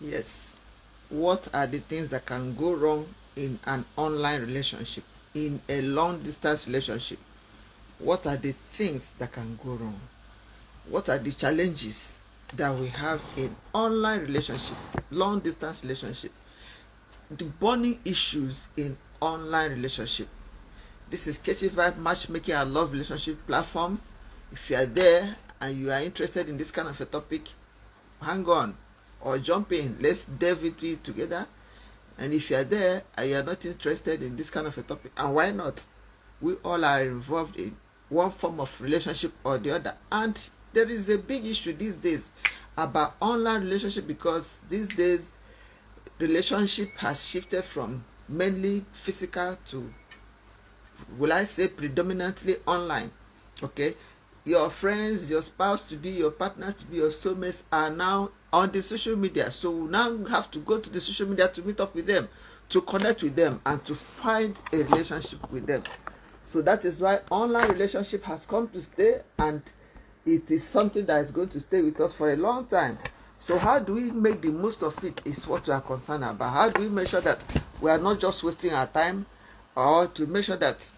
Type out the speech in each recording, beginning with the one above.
Yes. What are the things that can go wrong in an online relationship, in a long distance relationship? What are the things that can go wrong? What are the challenges that we have in online relationship, long distance relationship? The burning issues in online relationship. This is Kechi Vibe Matchmaking and Love Relationship platform. If you are there and you are interested in this kind of a topic, hang on or jump in. Let's delve into it together. And if you are there and you are not interested in this kind of a topic, and why not? We all are involved in one form of relationship or the other. And there is a big issue these days about online relationship, because these days relationship has shifted from mainly physical to, will I say, predominantly online. Okay, your friends, your spouse to be, your partners to be, your soulmates are now on the social media. So we now have to go to the social media to meet up with them, to connect with them, and to find a relationship with them. So that is why online relationship has come to stay, and it is something that is going to stay with us for a long time. So how do we make the most of it is what we are concerned about. How do we make sure that we are not just wasting our time, or to make sure that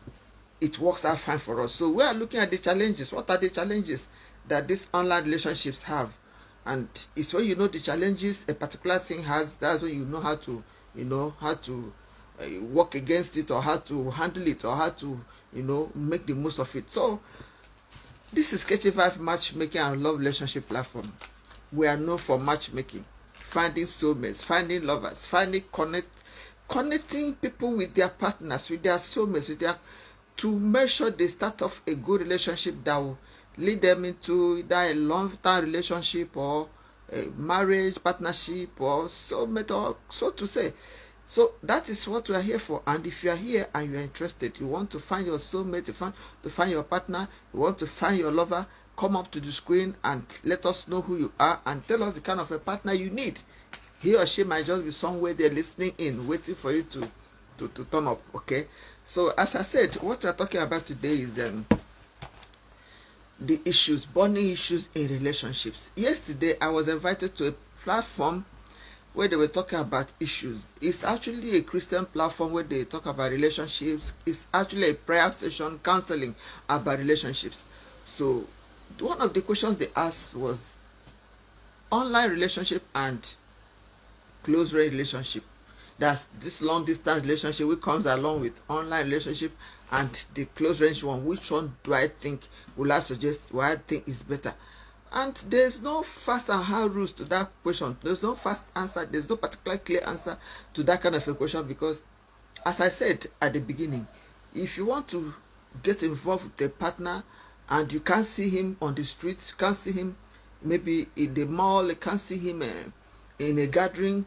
it works out fine for us? So we are looking at the challenges. What are the challenges that these online relationships have? And it's when you know the challenges a particular thing has, that's when you know how to, work against it, or how to handle it, or how to, make the most of it. So this is Kechi Vibe Matchmaking and Love Relationship platform. We are known for matchmaking, finding soulmates, finding lovers, connecting people with their partners, with their soulmates, to make sure they start off a good relationship that will lead them into either a long-term relationship or a marriage partnership or soulmate, or so to say. So that is what we are here for. And if you are here and you are interested, you want to find your soulmate, to find your partner, you want to find your lover, come up to the screen and let us know who you are and tell us the kind of a partner you need. He or she might just be somewhere there listening in, waiting for you to turn up. Okay, so as I said, what we're talking about today is the issues, burning issues in relationships. Yesterday I was invited to a platform where they were talking about issues. It's actually a Christian platform where they talk about relationships. It's actually a prayer session counseling about relationships. So one of the questions they asked was online relationship and close relationship. That's this long distance relationship which comes along with online relationship, and the close range one. Which one do I think, will I suggest, what I think is better? And there's no fast and hard rules to that question. There's no fast answer. There's no particular clear answer to that kind of a question, because as I said at the beginning, if you want to get involved with a partner and you can't see him on the streets, you can't see him maybe in the mall, you can't see him in a gathering,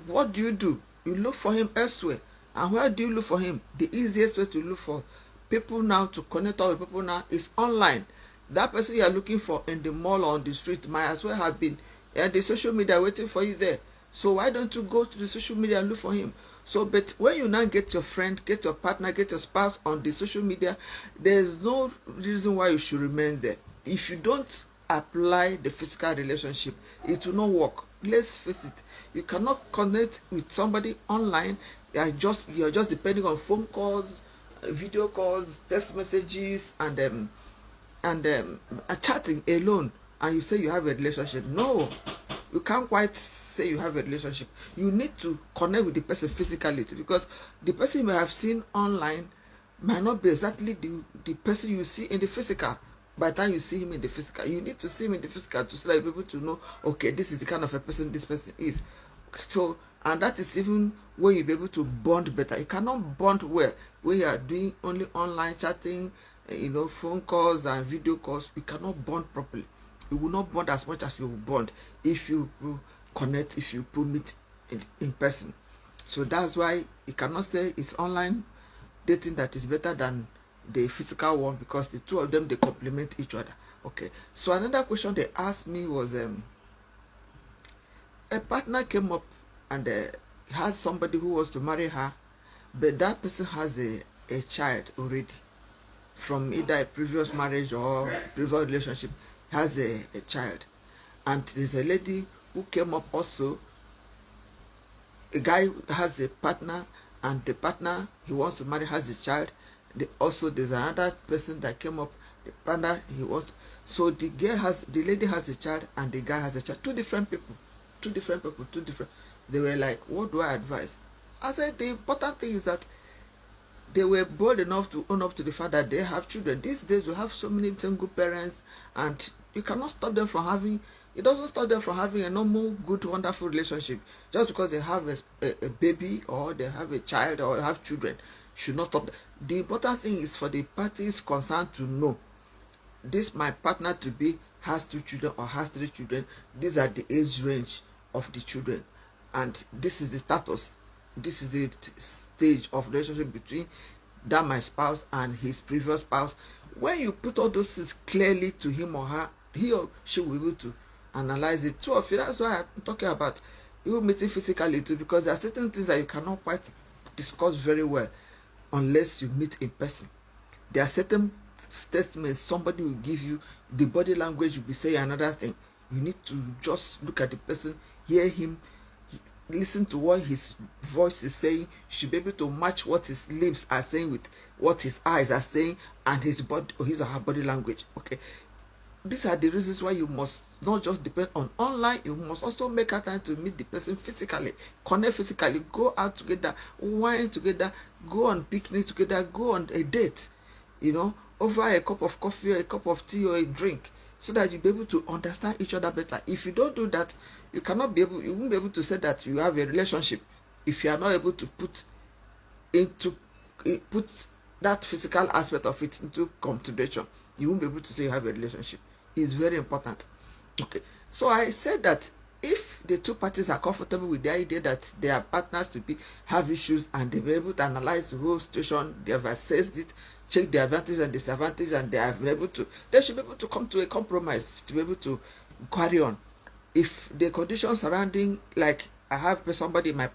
what do? You look for him elsewhere. And where do you look for him? The easiest way to look for people now, to connect all with people now, is online. That person you are looking for in the mall or on the street might as well have been at the social media waiting for you there. So why don't you go to the social media and look for him? So, but when you now get your friend, get your partner, get your spouse on the social media, there's no reason why you should remain there. If you don't apply the physical relationship, it will not work. Let's face it, you cannot connect with somebody online. You're just depending on phone calls, video calls, text messages, and chatting alone, and you say you have a relationship. No, you can't quite say you have a relationship. You need to connect with the person physically too, because the person you may have seen online might not be exactly the person you see in the physical. By the time you see him in the physical, you need to see him in the physical to be able to know, okay, this is the kind of a person this person is. So, and that is even where you'll be able to bond better. You cannot bond well when you are doing only online chatting, phone calls and video calls. You cannot bond properly. You will not bond as much as you will bond if you connect, if you meet in person. So that's why you cannot say it's online dating that is better than the physical one, because the two of them, they complement each other. Okay, so another question they asked me was a partner came up and has somebody who wants to marry her, but that person has a child already from either a previous marriage or previous relationship, has a child, and there's a lady who came up also. A guy has a partner, and the partner he wants to marry has a child. There's another person that came up, the partner he wants. So the lady has a child, and the guy has a child. Two different people. They were like, what do I advise? I said the important thing is that they were bold enough to own up to the fact that they have children. These days we have so many single parents, and you cannot stop them from having, it doesn't stop them from having a normal, good, wonderful relationship. Just because they have a baby, or they have a child, or have children, should not stop them. The important thing is for the parties concerned to know, this my partner to be has 2 children or has 3 children. These are the age range of the children, and this is the status. This is the stage of relationship between that my spouse and his previous spouse. When you put all those things clearly to him or her, he or she will be able to analyze it. Two of you, that's why I'm talking about you meeting physically too, because there are certain things that you cannot quite discuss very well unless you meet in person. There are certain statements somebody will give you, the body language will be saying another thing. You need to just look at the person, hear him, listen to what his voice is saying. You should be able to match what his lips are saying with what his eyes are saying, and his body, or his or her body language. Okay, these are the reasons why you must not just depend on online. You must also make a time to meet the person physically, connect physically, go out together, wine together, go on picnic together, go on a date, over a cup of coffee or a cup of tea or a drink, so that you'll be able to understand each other better. If you don't do that, you won't be able to say that you have a relationship if you are not able to put that physical aspect of it into consideration. You won't be able to say you have a relationship. It's very important. Okay, so I said that if the two parties are comfortable with the idea that they are partners to be have issues, and they be able to analyze the whole situation, they have assessed it, check the advantages and disadvantages, and they should be able to come to a compromise to be able to carry on. If the conditions surrounding, like I have somebody in my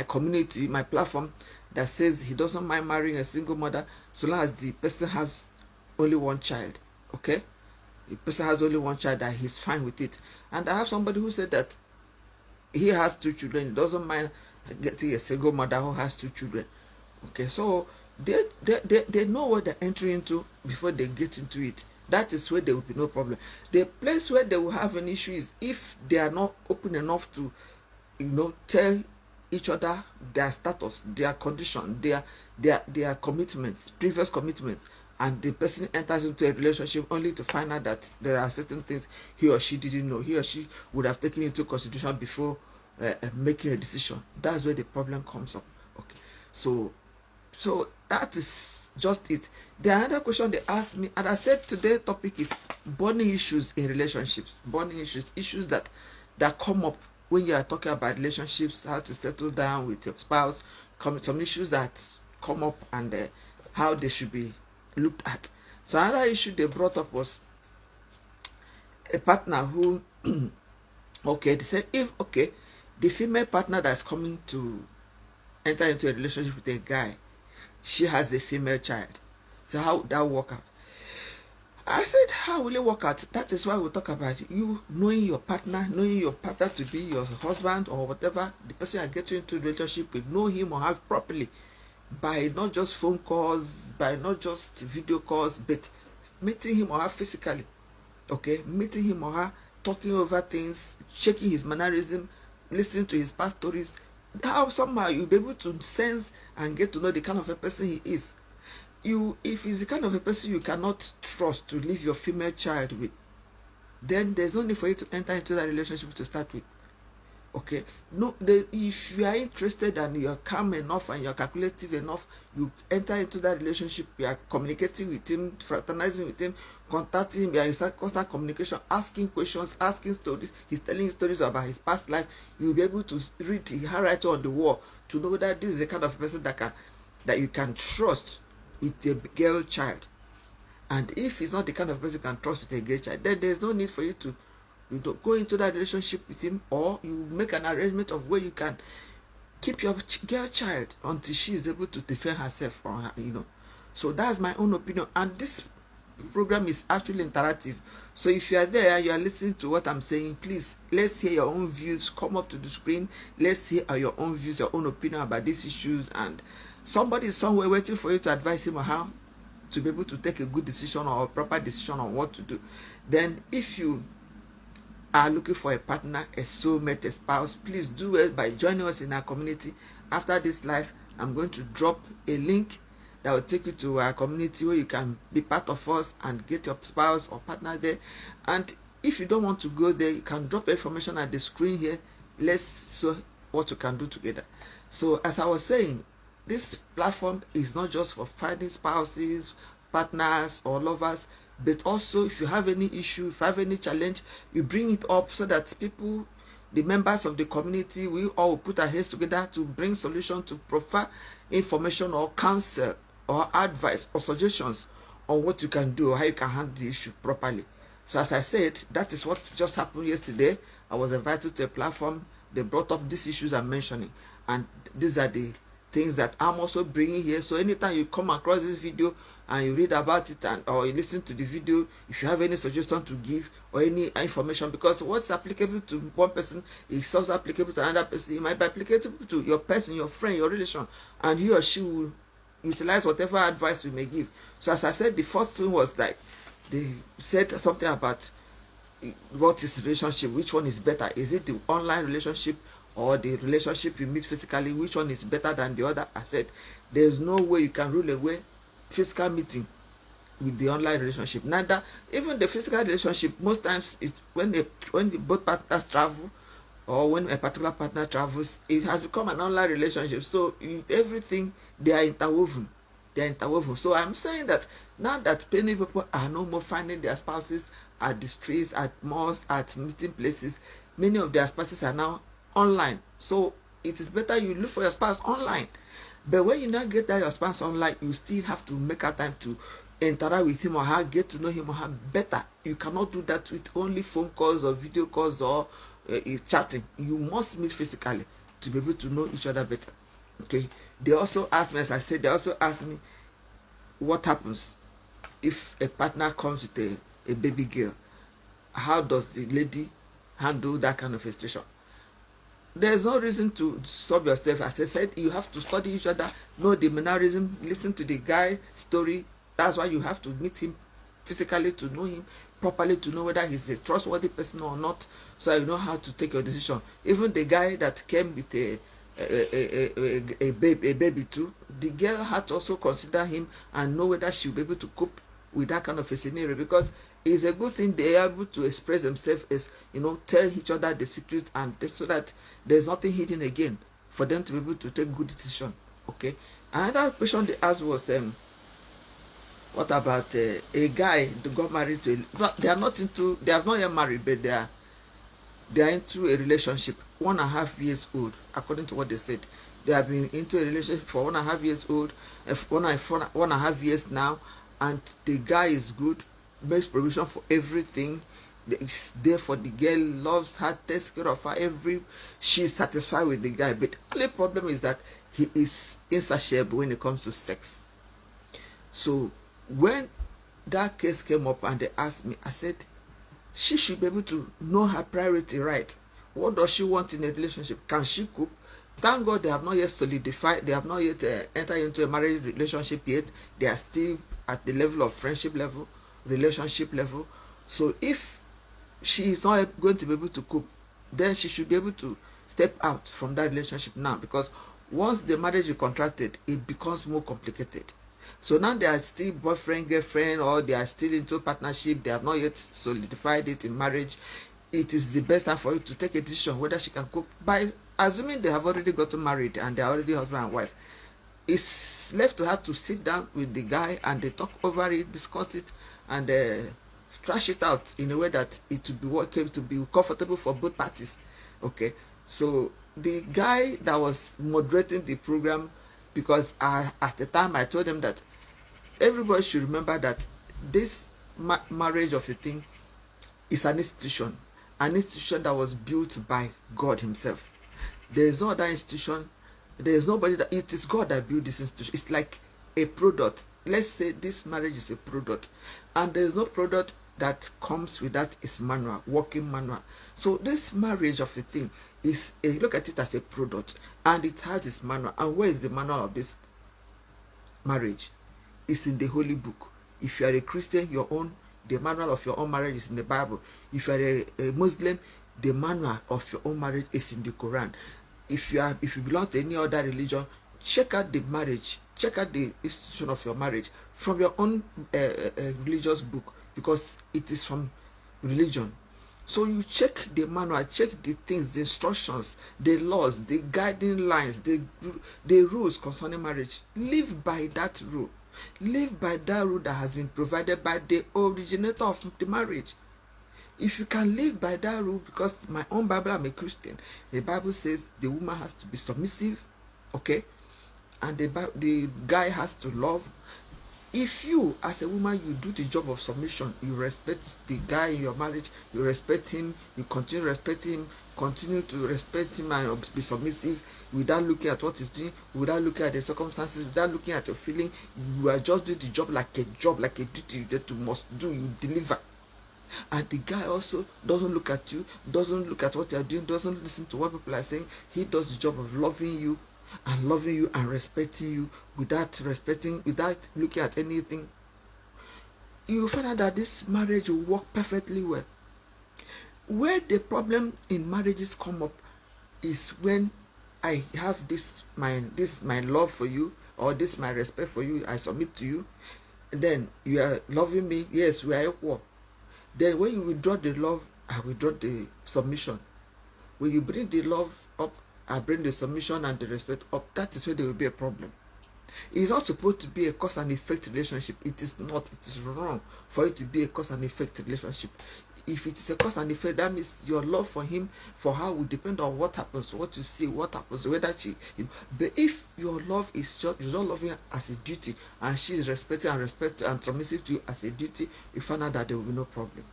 community, my platform, that says he doesn't mind marrying a single mother so long as the person has only one child. Okay, the person has only one child, that he's fine with it. And I have somebody who said that he has 2 children, he doesn't mind getting a single mother who has 2 children. Okay, so they know what they're entering into before they get into it. That is where there will be no problem. The place where they will have an issue is if they are not open enough to, tell each other their status, their condition, their commitments, previous commitments, and the person enters into a relationship only to find out that there are certain things he or she didn't know, he or she would have taken into consideration before making a decision. That's where the problem comes up. Okay, so that is just it. The other question they asked me, and I said today's topic is bonding issues in relationships. Bonding issues that come up when you are talking about relationships, how to settle down with your spouse, some issues that come up, and how they should be looked at. So another issue they brought up was a partner who they said the female partner that's coming to enter into a relationship with a guy, she has a female child. So how would that work out? I said, how will it work out? That is why we talk about you knowing your partner to be your husband or whatever, the person you get into a relationship with, know him or her properly, by not just phone calls, by not just video calls, but meeting him or her physically. Okay, meeting him or her, talking over things, checking his mannerism, listening to his past stories. How somehow you'll be able to sense and get to know the kind of a person he is. If he's the kind of a person you cannot trust to leave your female child with, then there's no need for you to enter into that relationship to start with. Okay, if you are interested and you are calm enough and you are calculative enough, you enter into that relationship, you are communicating with him, fraternizing with him, contacting him, you are in constant communication, asking questions, asking stories, he's telling you stories about his past life. You'll be able to read the handwriting on the wall to know that this is the kind of person that you can trust with a girl child. And if he's not the kind of person you can trust with a girl child, then there's no need for you to go into that relationship with him, or you make an arrangement of where you can keep your girl child until she is able to defend herself, or So that's my own opinion. And this program is actually interactive. So if you are there, you are listening to what I'm saying, please, let's hear your own views. Come up to the screen. Let's hear your own views, your own opinion about these issues. And somebody is somewhere waiting for you to advise him on how to be able to take a good decision or a proper decision on what to do. Then if you are looking for a partner, a soulmate, a spouse, please do it by joining us in our community. After this live, I'm going to drop a link that will take you to our community where you can be part of us and get your spouse or partner there. And if you don't want to go there, you can drop information at the screen here. Let's see what you can do together. So as I was saying, this platform is not just for finding spouses, partners, or lovers, but also if you have any issue, if you have any challenge, you bring it up so that people, the members of the community, we all put our heads together to bring solution, to provide information or counsel or advice or suggestions on what you can do or how you can handle the issue properly. So as I said, that is what just happened yesterday. I was invited to a platform. They brought up these issues I'm mentioning, and these are the things that I'm also bringing here. So anytime you come across this video and you read about it or you listen to the video, if you have any suggestion to give or any information, because what's applicable to one person is also applicable to another person. It might be applicable to your person, your friend, your relation, and he or she will utilize whatever advice we may give. So as I said, the first thing was like they said something about what is relationship, which one is better. Is it the online relationship or the relationship you meet physically? Which one is better than the other? I said there's no way you can rule away physical meeting with the online relationship. Neither even the physical relationship, most times it's when both partners travel or when a particular partner travels, it has become an online relationship. So everything, they are interwoven. So I'm saying that now that many people are no more finding their spouses at the streets, at malls, at meeting places, many of their spouses are now online. So it is better you look for your spouse online. But when you now get that your spouse online, you still have to make a time to interact with him or her, get to know him or her better. You cannot do that with only phone calls or video calls or chatting. You must meet physically to be able to know each other better. Okay. They also asked me, as I said, what happens if a partner comes with a baby girl. How does the lady handle that kind of a situation? There's no reason to stop yourself. As I said, you have to study each other, know the mannerism, listen to the guy's story. That's why you have to meet him physically to know him properly, to know whether he's a trustworthy person or not, so you know how to take your decision. Even the guy that came with a baby too, the girl had to also consider him and know whether she'll be able to cope with that kind of a scenario, because it's a good thing they are able to express themselves, as tell each other the secrets, and so that there's nothing hidden again for them to be able to take good decision. Okay. Another question they asked was what about a guy that got married to they have not yet married, but they are into a relationship 1.5 years old, according to what they said. They have been into a relationship for 1.5 years old, 1.5 years now, and the guy is good, makes provision for everything, is there for the girl, loves her, takes care of her, she's satisfied with the guy. But the only problem is that he is insatiable when it comes to sex. So when that case came up and they asked me, I said she should be able to know her priority, right? What does she want in a relationship? Can she cook? Thank God they have not yet solidified, they have not yet entered into a marriage relationship yet. They are still at the level of friendship level, relationship level. So if she is not going to be able to cook, then she should be able to step out from that relationship now, because once the marriage is contracted, it becomes more complicated. So now they are still boyfriend, girlfriend, or they are still into partnership. They have not yet solidified it in marriage. It is the best time for you to take a decision whether she can cook. By assuming they have already gotten married and they are already husband and wife, it's left to her to sit down with the guy and they talk over it, discuss it, and trash it out in a way that it will be working, to be comfortable for both parties. Okay, so the guy that was moderating the program, because at the time I told them that everybody should remember that this marriage of a thing is an institution that was built by God himself. There is no other institution. There is nobody it is God that built this institution. It's like a product let's say this marriage is a product, and there is no product that comes with that is manual, working manual. So this marriage of a thing is look at it as a product, and it has its manual. And where is the manual of this marriage? It's in the holy book. If you are a Christian, the manual of your own marriage is in the Bible. If you are a Muslim, the manual of your own marriage is in the Quran. If you belong to any other religion, check out the marriage, check out the institution of your marriage from your own religious book, because it is from religion. So you check the manual, check the things, the instructions, the laws, the guiding lines, the rules concerning marriage. Live by that rule. Live by that rule that has been provided by the originator of the marriage. If you can live by that rule, because my own Bible, I'm a Christian, the Bible says the woman has to be submissive, okay, and the guy has to love. If you, as a woman, you do the job of submission, you respect the guy in your marriage, you respect him, you continue to respect him, and be submissive without looking at what he's doing, without looking at the circumstances, without looking at your feeling. You are just doing the job like a duty that you must do. You deliver. And the guy also doesn't look at you, doesn't look at what you are doing, doesn't listen to what people are saying. He does the job of loving you and respecting you without looking at anything. You will find out that this marriage will work perfectly well. Where the problem in marriages come up is when I have my love for you, or this my respect for you, I submit to you, and then you are loving me. Yes, we are equal. Then when you withdraw the love, I withdraw the submission. When you bring the love up, I bring the submission and the respect up. That is where there will be a problem. It's not supposed to be a cause and effect relationship. It is not. It is wrong for it to be a cause and effect relationship. If it is a cause and effect, that means your love for him, for her, will depend on what happens, what you see, what happens, whether she. But if your love is just, you're not loving her as a duty, and she is respecting and submissive to you as a duty, you find out that there will be no problem.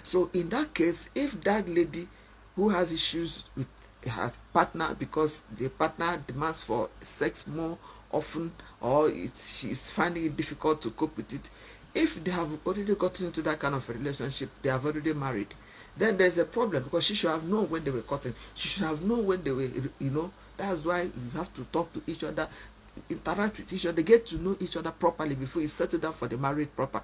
So in that case, if that lady who has issues with her partner because the partner demands for sex more often, or she is finding it difficult to cope with it, if they have already gotten into that kind of a relationship, they have already married, then there's a problem, because she should have known when they were cutting. She should have known when they were, that's why you have to talk to each other, interact with each other, get to know each other properly before you settle down for the marriage proper.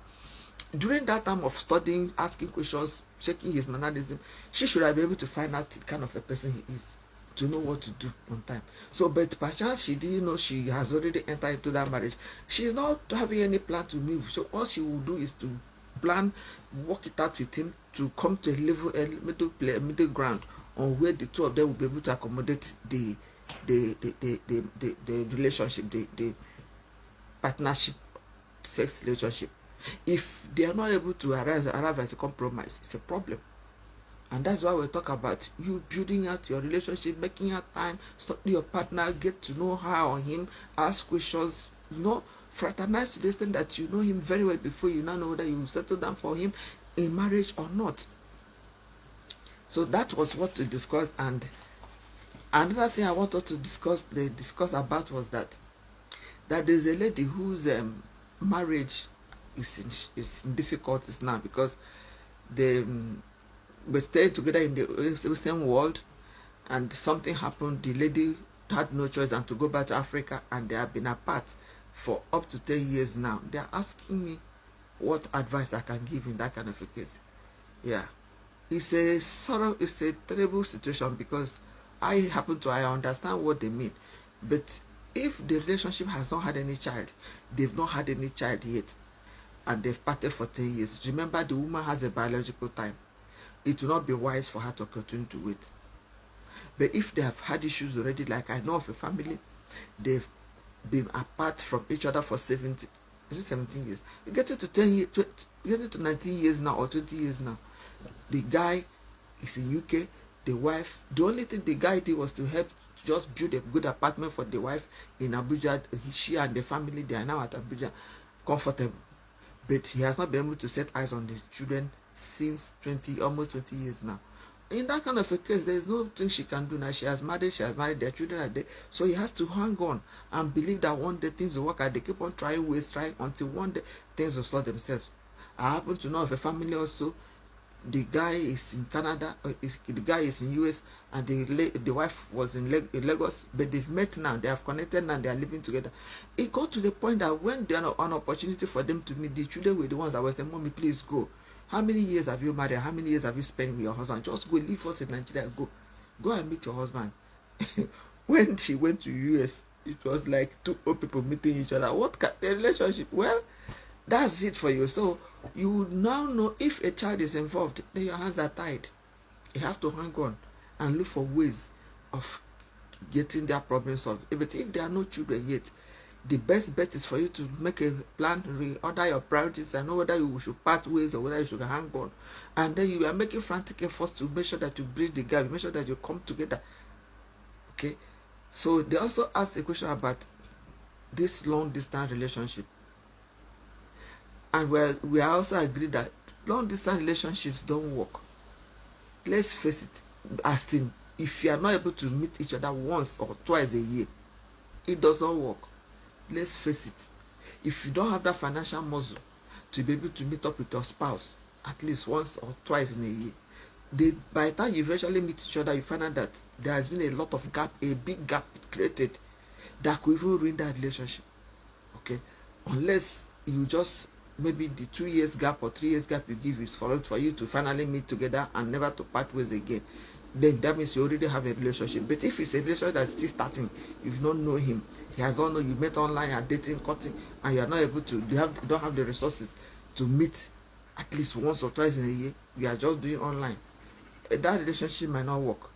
During that time of studying, asking questions, checking his mannerism, she should have been able to find out the kind of a person he is, to know what to do on time. So, but perchance she didn't know she has already entered into that marriage. She is not having any plan to move. So all she will do is to plan, work it out with him to come to a middle ground on where the two of them will be able to accommodate the relationship, the partnership, sex relationship. If they are not able to arrive at a compromise, it's a problem. And that's why we talk about you building out your relationship, making out time, study your partner, get to know her or him, ask questions, fraternize to the extent that you know him very well before you now know whether you will settle down for him in marriage or not. So that was what we discussed. And another thing I want us to discuss about was that there's a lady whose marriage is in difficulties now, because they were staying together in the same world, and something happened. The lady had no choice than to go back to Africa, and they have been apart for up to 10 years now. They are asking me what advice I can give in that kind of a case. Yeah, it's a terrible situation, because I understand what they mean, but if the relationship has not had any child, they've not had any child yet, and they've parted for 10 years. Remember, the woman has a biological time. It will not be wise for her to continue to wait. But if they have had issues already, like I know of a family, they've been apart from each other for 17 years. You get it to 10 years, you get it to 19 years now, or 20 years now. The guy is in UK, the wife, the only thing the guy did was to help just build a good apartment for the wife in Abuja. She and the family, they are now at Abuja, comfortable. But he has not been able to set eyes on his children since almost 20 years now. In that kind of a case, there is no thing she can do now. She has married, their children are there. So he has to hang on and believe that one day things will work out. They keep on trying ways, trying until one day things will sort themselves. I happen to know of a family also. The guy is in Canada, the guy is in US, and the wife was in Lagos, but they've met now, they have connected now, they are living together. It got to the point that when there are an opportunity for them to meet, the children were the ones that was saying, "Mommy, please go. How many years have you married? How many years have you spent with your husband? Just go, leave us in Nigeria, go and meet your husband." When she went to US, it was like two old people meeting each other. What kind of relationship? Well, that's it for you. So you now know if a child is involved, then your hands are tied. You have to hang on and look for ways of getting their problems solved. But if there are no children yet, the best bet is for you to make a plan, reorder your priorities, and know whether you should part ways or whether you should hang on. And then you are making frantic efforts to make sure that you bridge the gap, make sure that you come together. Okay. So they also asked a question about this long distance relationship. And we are also agreed that long distance relationships don't work. Let's face it, as in, if you are not able to meet each other once or twice a year, it does not work. Let's face it. If you don't have that financial muscle to be able to meet up with your spouse at least once or twice in a year, by the time you eventually meet each other, you find out that there has been a lot of gap, a big gap created that could even ruin that relationship. Okay, unless you just, maybe the 2 years gap or 3 years gap you give is for you to finally meet together and never to part ways again, then that means you already have a relationship. But if it's a relationship that's still starting, you've not know him, he has not known you, met online, you're dating, cutting, and you are not able to, you don't have the resources to meet at least once or twice in a year, you are just doing online, that relationship might not work.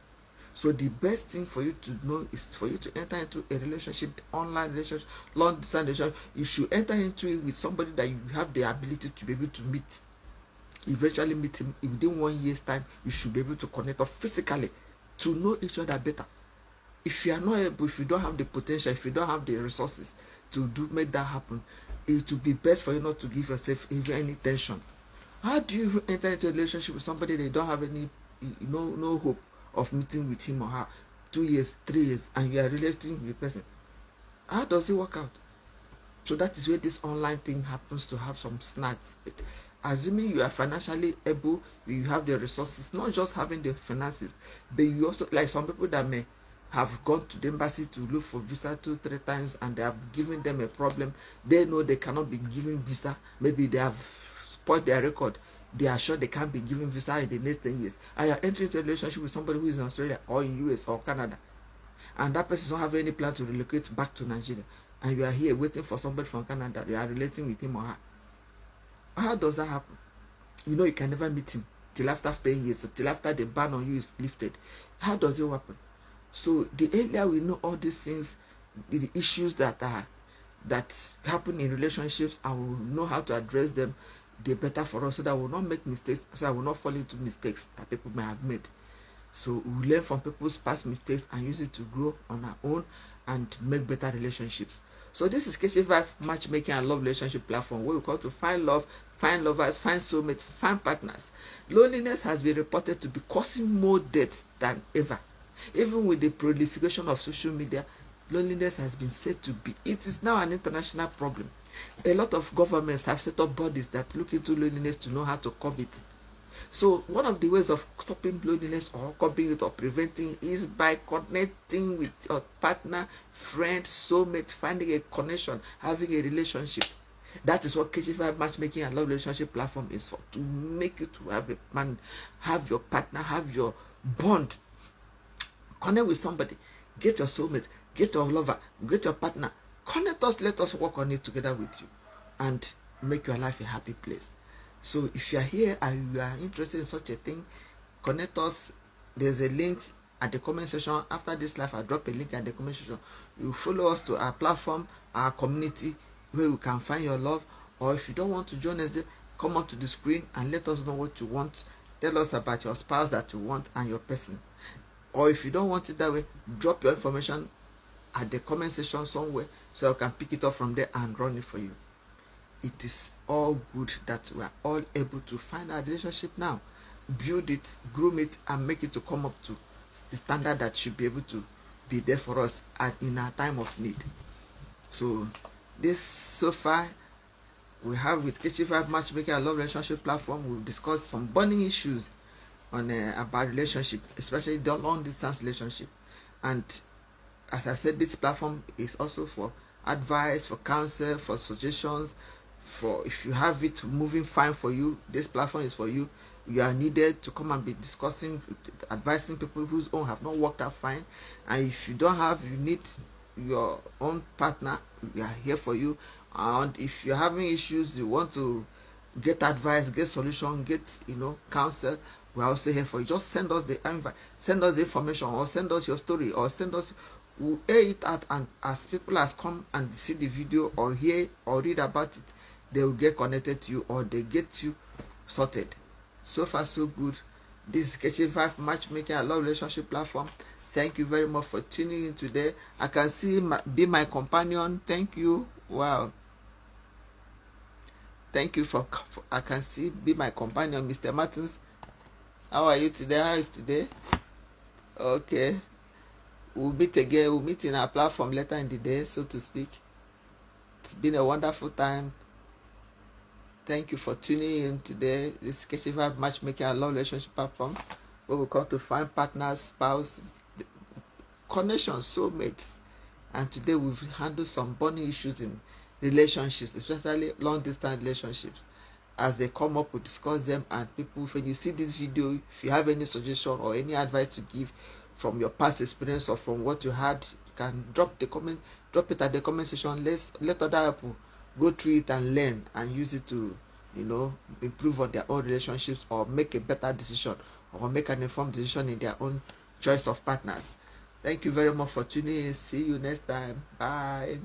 So the best thing for you to know is for you to enter into a relationship, online relationship, long distance relationship. You should enter into it with somebody that you have the ability to be able to meet. Eventually meet him within 1 year's time. You should be able to connect up physically to know each other better. If you are not able, if you don't have the potential, if you don't have the resources to make that happen, it will be best for you not to give yourself even any tension. How do you even enter into a relationship with somebody that you don't have any no hope of meeting with him or her 2 years, 3 years, and you are relating with the person? How does it work out? So that is where this online thing happens to have some snags. But assuming you are financially able, you have the resources, not just having the finances, but you also, like some people that may have gone to the embassy to look for visa 2-3 times and they have given them a problem, they know they cannot be given visa, maybe they have spoiled their record, they are sure they can't be given visa in the next 10 years, and you are entering into a relationship with somebody who is in Australia or in US or Canada, and that person doesn't have any plan to relocate back to Nigeria, and you are here waiting for somebody from Canada, you are relating with him or her. How does that happen? You know you can never meet him till after 10 years, till after the ban on you is lifted. How does it happen? So the earlier we know all these things, the issues that happen in relationships, and we will know how to address them, the better for us, so that we will not make mistakes, so that we will not fall into mistakes that people may have made. So we learn from people's past mistakes and use it to grow on our own and make better relationships. So this is KC5 matchmaking and love relationship platform, where we call to find love, find lovers, find soulmates, find partners. Loneliness has been reported to be causing more deaths than ever. Even with the proliferation of social media, loneliness has been said to be, it is now an international problem. A lot of governments have set up bodies that look into loneliness to know how to curb it. So one of the ways of stopping loneliness or curbing it or preventing it is by connecting with your partner, friend, soulmate, finding a connection, having a relationship. That is what KC5 matchmaking and love relationship platform is for, to make you to have a man, have your partner, have your bond, connect with somebody, get your soulmate, get your lover, get your partner, connect us, let us work on it together with you and make your life a happy place. So if you are here and you are interested in such a thing, connect us. There's a link at the comment section. After this live, I'll drop a link at the comment section. You follow us to our platform, our community, where you can find your love. Or if you don't want to join us, come on to the screen and let us know what you want. Tell us about your spouse that you want and your person. Or if you don't want it that way, drop your information at the comment section somewhere so I can pick it up from there and run it for you. It is all good that we are all able to find our relationship now. build it, groom it, and make it to come up to the standard that should be able to be there for us and in our time of need. So this so far we have with KT5 Matchmaking and Love Relationship platform, we've discussed some burning issues on about relationship, especially the long distance relationship. And as I said, this platform is also for advice, for counsel, for suggestions, for if you have it moving fine for you, this platform is for you. You are needed to come and be discussing, advising people whose own have not worked out fine. And if you don't have, you need your own partner, we are here for you. And if you're having issues, you want to get advice, get solution, get counsel, we're also here for you. Just send us the invite, send us the information, or send us your story, or send us, we'll air it out, and as people has come and see the video or hear or read about it, they will get connected to you, or they get you sorted. So far so good. This is KT5 Matchmaking and Love Relationship platform. Thank you very much for tuning in today. I can see Be My Companion. Thank you. Wow. Thank you for I can see Be My Companion, Mr. Martins. How are you today? How is today? Okay. We'll meet again. We'll meet in our platform later in the day, so to speak. It's been a wonderful time. Thank you for tuning in today. This is KT5 Matchmaking and Love Relationship platform, where we come to find partners, spouses, connections, soulmates. And today we've handled some burning issues in relationships, especially long distance relationships. As they come up, we discuss them, and people, when you see this video, if you have any suggestion or any advice to give from your past experience or from what you had, you can drop it at the comment section. Let other people go through it and learn and use it to improve on their own relationships, or make a better decision, or make an informed decision in their own choice of partners. Thank you very much for tuning in. See you next time. Bye.